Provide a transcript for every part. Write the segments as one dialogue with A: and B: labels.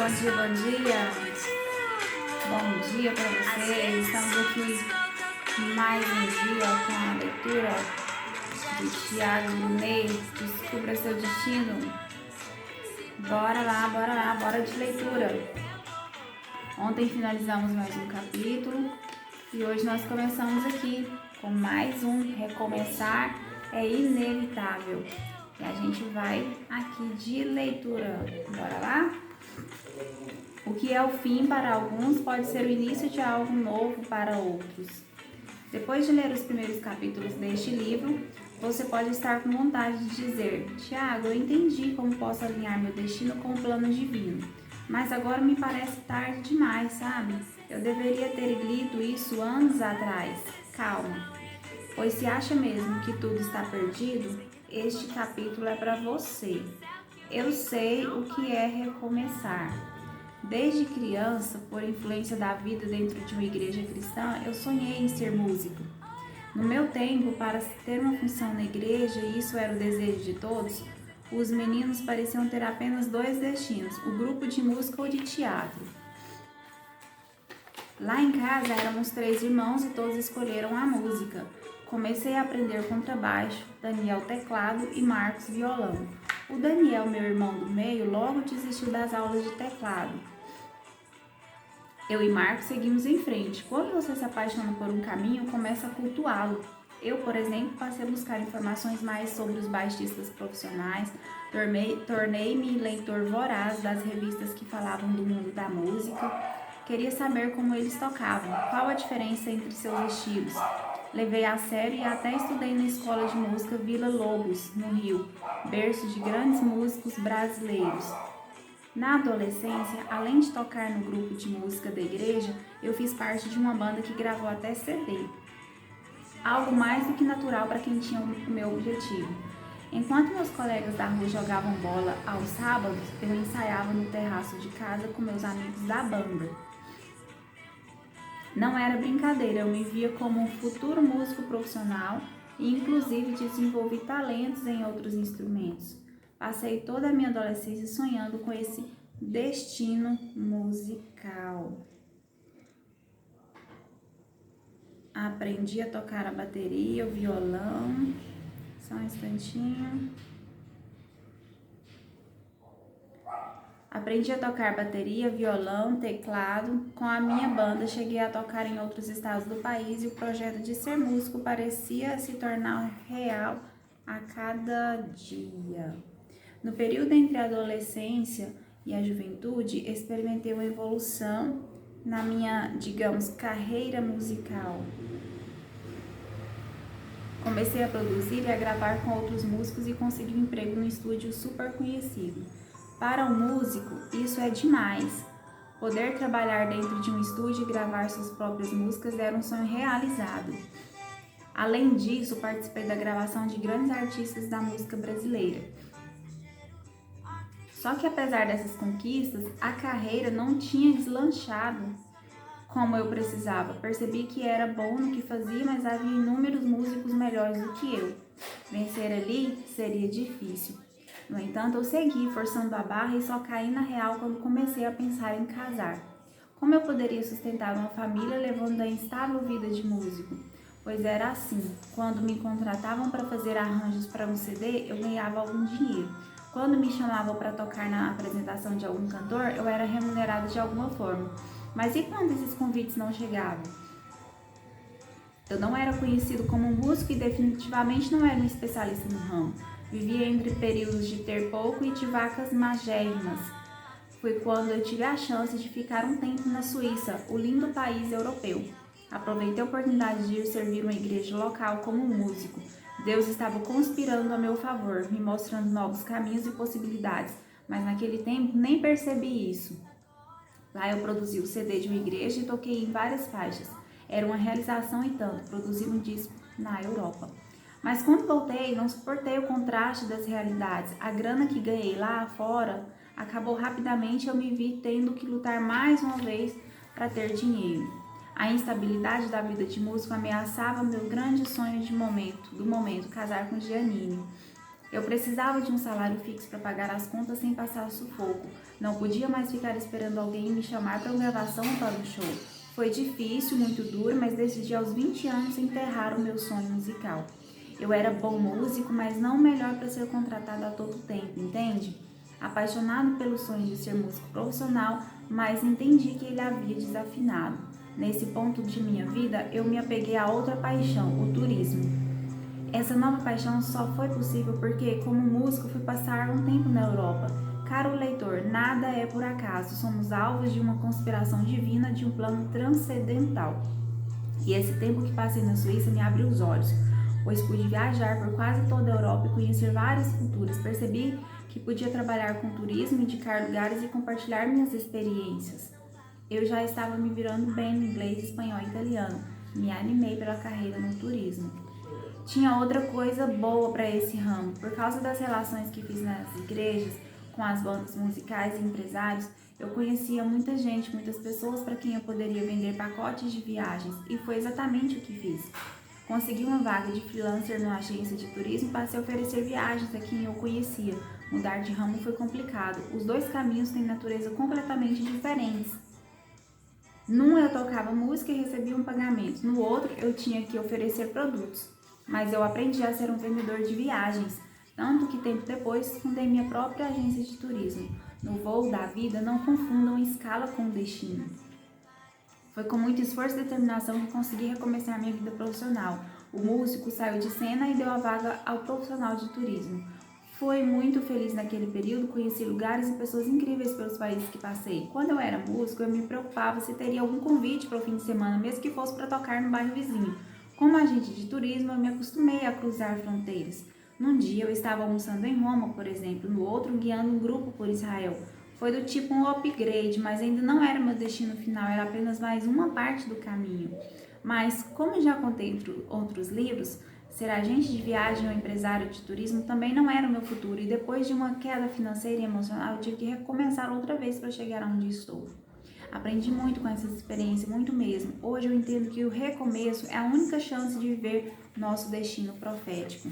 A: bom dia, bom dia. Bom dia para vocês. Estamos aqui mais um dia com a leitura de Tiago Brunet, Descubra Seu Destino. Bora lá, bora de leitura. Ontem finalizamos mais um capítulo e hoje nós começamos aqui com mais um Recomeçar é Inevitável. E a gente vai aqui de leitura. Bora lá? O que é o fim para alguns pode ser o início de algo novo para outros. Depois de ler os primeiros capítulos deste livro, você pode estar com vontade de dizer: Tiago, eu entendi como posso alinhar meu destino com o plano divino, mas agora me parece tarde demais, sabe? Eu deveria ter lido isso anos atrás. Calma, pois se acha mesmo que tudo está perdido, este capítulo é para você. Eu sei o que é recomeçar. Desde criança, por influência da vida dentro de uma igreja cristã, eu sonhei em ser músico. No meu tempo, para ter uma função na igreja, e isso era o desejo de todos, os meninos pareciam ter apenas dois destinos, o grupo de música ou de teatro. Lá em casa éramos 3 irmãos e todos escolheram a música. Comecei a aprender contrabaixo, Daniel teclado e Marcos violão. O Daniel, meu irmão do meio, logo desistiu das aulas de teclado. Eu e Marcos seguimos em frente. Quando você se apaixona por um caminho, começa a cultuá-lo. Eu, por exemplo, passei a buscar informações mais sobre os baixistas profissionais, tornei-me leitor voraz das revistas que falavam do mundo da música. Queria saber como eles tocavam, qual a diferença entre seus estilos. Levei a sério e até estudei na escola de música Vila Lobos, no Rio, berço de grandes músicos brasileiros. Na adolescência, além de tocar no grupo de música da igreja, eu fiz parte de uma banda que gravou até CD. Algo mais do que natural para quem tinha o meu objetivo. Enquanto meus colegas da rua jogavam bola aos sábados, eu ensaiava no terraço de casa com meus amigos da banda. Não era brincadeira, eu me via como um futuro músico profissional e inclusive desenvolvi talentos em outros instrumentos. Passei toda a minha adolescência sonhando com esse destino musical. Aprendi a tocar a bateria, o violão. Só um instantinho. Aprendi a tocar bateria, violão, teclado. Com a minha banda, cheguei a tocar em outros estados do país e o projeto de ser músico parecia se tornar real a cada dia. No período entre a adolescência e a juventude, experimentei uma evolução na minha, digamos, carreira musical. Comecei a produzir e a gravar com outros músicos e consegui um emprego num estúdio super conhecido. Para um músico, isso é demais. Poder trabalhar dentro de um estúdio e gravar suas próprias músicas era um sonho realizado. Além disso, participei da gravação de grandes artistas da música brasileira. Só que apesar dessas conquistas, a carreira não tinha deslanchado como eu precisava. Percebi que era bom no que fazia, mas havia inúmeros músicos melhores do que eu. Vencer ali seria difícil. No entanto, eu segui forçando a barra e só caí na real quando comecei a pensar em casar. Como eu poderia sustentar uma família levando a instável vida de músico? Pois era assim, quando me contratavam para fazer arranjos para um CD, eu ganhava algum dinheiro. Quando me chamavam para tocar na apresentação de algum cantor, eu era remunerado de alguma forma. Mas e quando esses convites não chegavam? Eu não era conhecido como um músico e definitivamente não era um especialista no ramo. Vivia entre períodos de ter pouco e de vacas magérrimas. Foi quando eu tive a chance de ficar um tempo na Suíça, o lindo país europeu. Aproveitei a oportunidade de ir servir uma igreja local como músico. Deus estava conspirando a meu favor, me mostrando novos caminhos e possibilidades, mas naquele tempo nem percebi isso. Lá eu produzi o CD de uma igreja e toquei em várias faixas. Era uma realização e tanto, produzir um disco na Europa. Mas quando voltei, não suportei o contraste das realidades. A grana que ganhei lá fora acabou rapidamente e eu me vi tendo que lutar mais uma vez para ter dinheiro. A instabilidade da vida de músico ameaçava meu grande sonho do momento, casar com Giannini. Eu precisava de um salário fixo para pagar as contas sem passar sufoco. Não podia mais ficar esperando alguém me chamar para uma gravação ou para um show. Foi difícil, muito duro, mas decidi aos 20 anos enterrar o meu sonho musical. Eu era bom músico, mas não o melhor para ser contratado a todo tempo, entende? Apaixonado pelo sonho de ser músico profissional, mas entendi que ele havia desafinado. Nesse ponto de minha vida, eu me apeguei a outra paixão, o turismo. Essa nova paixão só foi possível porque, como músico, fui passar um tempo na Europa. Caro leitor, nada é por acaso, somos alvos de uma conspiração divina, de um plano transcendental. E esse tempo que passei na Suíça me abriu os olhos, pois pude viajar por quase toda a Europa e conhecer várias culturas. Percebi que podia trabalhar com turismo, indicar lugares e compartilhar minhas experiências. Eu já estava me virando bem no inglês, espanhol e italiano. Me animei pela carreira no turismo. Tinha outra coisa boa para esse ramo. Por causa das relações que fiz nas igrejas, com as bandas musicais e empresários, eu conhecia muita gente, muitas pessoas para quem eu poderia vender pacotes de viagens, e foi exatamente o que fiz. Consegui uma vaga de freelancer numa agência de turismo e passei a oferecer viagens a quem eu conhecia. Mudar de ramo foi complicado. Os dois caminhos têm natureza completamente diferentes. Num eu tocava música e recebia um pagamento, no outro eu tinha que oferecer produtos. Mas eu aprendi a ser um vendedor de viagens, tanto que tempo depois fundei minha própria agência de turismo. No voo da vida, não confundam escala com destino. Foi com muito esforço e determinação que consegui recomeçar minha vida profissional. O músico saiu de cena e deu a vaga ao profissional de turismo. Fui muito feliz naquele período, conheci lugares e pessoas incríveis pelos países que passei. Quando eu era músico, eu me preocupava se teria algum convite para o fim de semana, mesmo que fosse para tocar no bairro vizinho. Como agente de turismo, eu me acostumei a cruzar fronteiras. Num dia eu estava almoçando em Roma, por exemplo, no outro guiando um grupo por Israel. Foi do tipo um upgrade, mas ainda não era meu destino final, era apenas mais uma parte do caminho. Mas, como já contei em outros livros, ser agente de viagem ou empresário de turismo também não era o meu futuro, e depois de uma queda financeira e emocional, eu tive que recomeçar outra vez para chegar onde estou. Aprendi muito com essa experiência, muito mesmo. Hoje eu entendo que o recomeço é a única chance de viver nosso destino profético.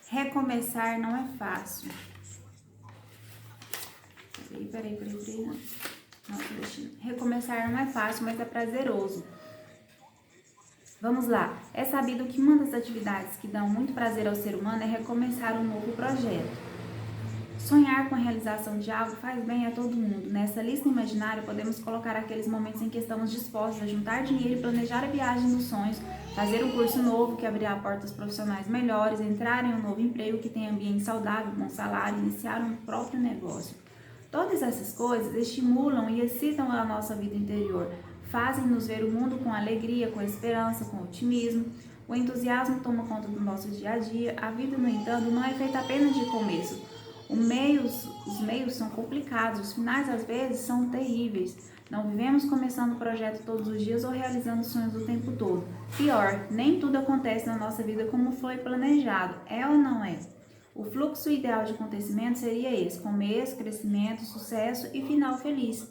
A: Recomeçar não é fácil. Peraí. Nosso destino. Recomeçar não é fácil, mas é prazeroso. Vamos lá. É sabido que uma das atividades que dão muito prazer ao ser humano é recomeçar um novo projeto. Sonhar com a realização de algo faz bem a todo mundo. Nessa lista imaginária, podemos colocar aqueles momentos em que estamos dispostos a juntar dinheiro e planejar a viagem dos sonhos, fazer um curso novo que abrirá portas profissionais melhores, entrar em um novo emprego que tenha ambiente saudável, bom salário, iniciar um próprio negócio. Todas essas coisas estimulam e excitam a nossa vida interior, fazem-nos ver o mundo com alegria, com esperança, com otimismo. O entusiasmo toma conta do nosso dia a dia. A vida, no entanto, não é feita apenas de começo. Os meios são complicados, os finais às vezes são terríveis. Não vivemos começando o projeto todos os dias ou realizando sonhos o tempo todo. Pior, nem tudo acontece na nossa vida como foi planejado, é ou não é? O fluxo ideal de acontecimentos seria esse: começo, crescimento, sucesso e final feliz.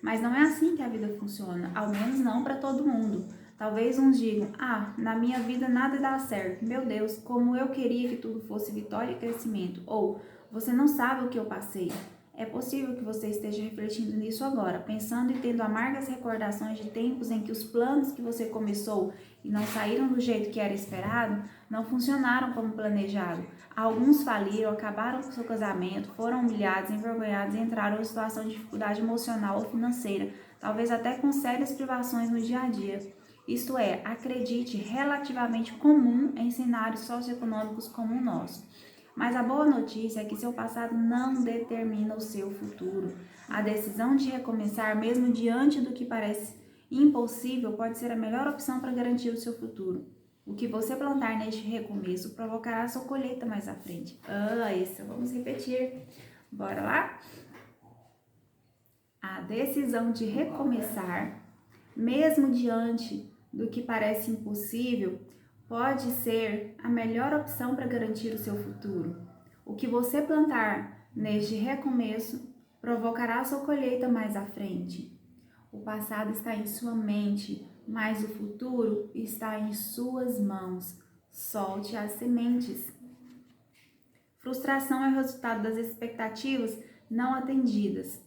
A: Mas não é assim que a vida funciona, ao menos não para todo mundo. Talvez uns digam: na minha vida nada dá certo. Meu Deus, como eu queria que tudo fosse vitória e crescimento. Ou, você não sabe o que eu passei. É possível que você esteja refletindo nisso agora, pensando e tendo amargas recordações de tempos em que os planos que você começou e não saíram do jeito que era esperado, não funcionaram como planejado. Alguns faliram, acabaram com seu casamento, foram humilhados, envergonhados e entraram em situação de dificuldade emocional ou financeira, talvez até com sérias privações no dia a dia. Isto é, acredite, relativamente comum em cenários socioeconômicos como o nosso. Mas a boa notícia é que seu passado não determina o seu futuro. A decisão de recomeçar, mesmo diante do que parece impossível, pode ser a melhor opção para garantir o seu futuro. O que você plantar neste recomeço provocará a sua colheita mais à frente. Isso, vamos repetir. Bora lá? A decisão de recomeçar, mesmo diante do que parece impossível, pode ser a melhor opção para garantir o seu futuro. O que você plantar neste recomeço provocará a sua colheita mais à frente. O passado está em sua mente, mas o futuro está em suas mãos. Solte as sementes. Frustração é o resultado das expectativas não atendidas.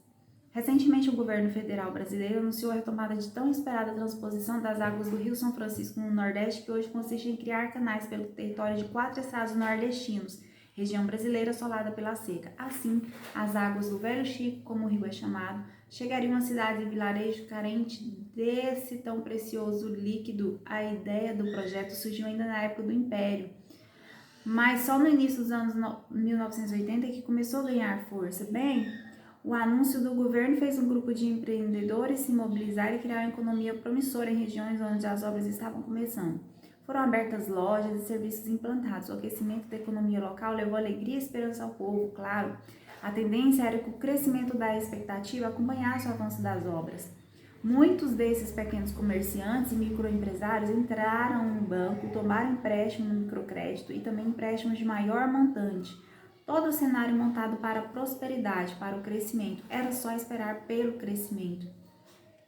A: Recentemente, o governo federal brasileiro anunciou a retomada de tão esperada transposição das águas do Rio São Francisco no Nordeste, que hoje consiste em criar canais pelo território de 4 estados nordestinos, região brasileira assolada pela seca. Assim, as águas do Velho Chico, como o rio é chamado, chegariam a cidades e vilarejos carentes desse tão precioso líquido. A ideia do projeto surgiu ainda na época do Império, mas só no início dos anos 1980 que começou a ganhar força. O anúncio do governo fez um grupo de empreendedores se mobilizar e criar uma economia promissora em regiões onde as obras estavam começando. Foram abertas lojas e serviços implantados. O aquecimento da economia local levou alegria e esperança ao povo, claro. A tendência era que o crescimento da expectativa acompanhasse o avanço das obras. Muitos desses pequenos comerciantes e microempresários entraram no banco, tomaram empréstimo no microcrédito e também empréstimos de maior montante. Todo o cenário montado para a prosperidade, para o crescimento. Era só esperar pelo crescimento.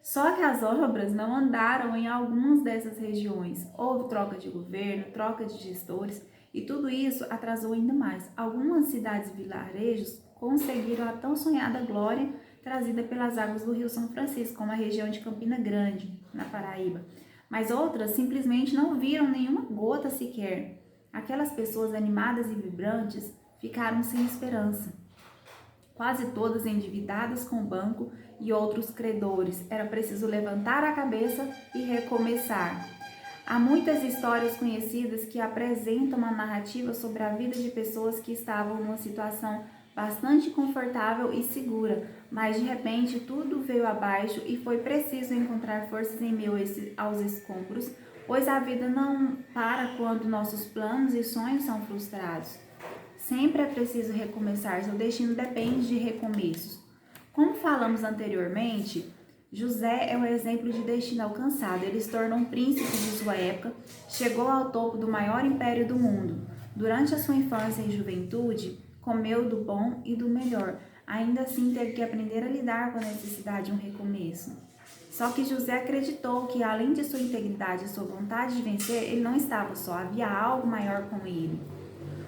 A: Só que as obras não andaram em algumas dessas regiões. Houve troca de governo, troca de gestores e tudo isso atrasou ainda mais. Algumas cidades e vilarejos conseguiram a tão sonhada glória trazida pelas águas do Rio São Francisco, como a região de Campina Grande, na Paraíba. Mas outras simplesmente não viram nenhuma gota sequer. Aquelas pessoas animadas e vibrantes ficaram sem esperança. Quase todas endividadas com o banco e outros credores. Era preciso levantar a cabeça e recomeçar. Há muitas histórias conhecidas que apresentam uma narrativa sobre a vida de pessoas que estavam numa situação bastante confortável e segura, mas de repente tudo veio abaixo e foi preciso encontrar forças em meio aos escombros, pois a vida não para quando nossos planos e sonhos são frustrados. Sempre é preciso recomeçar, seu destino depende de recomeços. Como falamos anteriormente, José é um exemplo de destino alcançado. Ele se tornou um príncipe de sua época, chegou ao topo do maior império do mundo. Durante a sua infância e juventude, comeu do bom e do melhor. Ainda assim, teve que aprender a lidar com a necessidade de um recomeço. Só que José acreditou que, além de sua integridade e sua vontade de vencer, ele não estava só, havia algo maior com ele.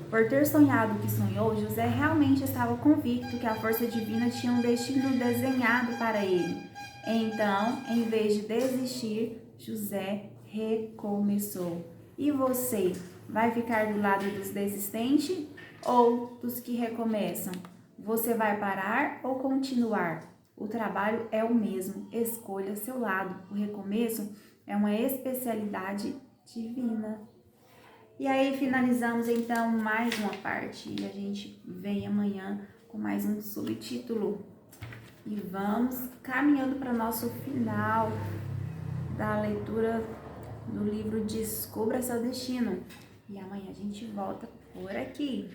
A: Por ter sonhado o que sonhou, José realmente estava convicto que a força divina tinha um destino desenhado para ele. Então, em vez de desistir, José recomeçou. E você, vai ficar do lado dos desistentes ou dos que recomeçam? Você vai parar ou continuar? O trabalho é o mesmo, escolha seu lado. O recomeço é uma especialidade divina. E aí finalizamos então mais uma parte e a gente vem amanhã com mais um subtítulo. E vamos caminhando para o nosso final da leitura do livro Descubra Seu Destino. E amanhã a gente volta por aqui.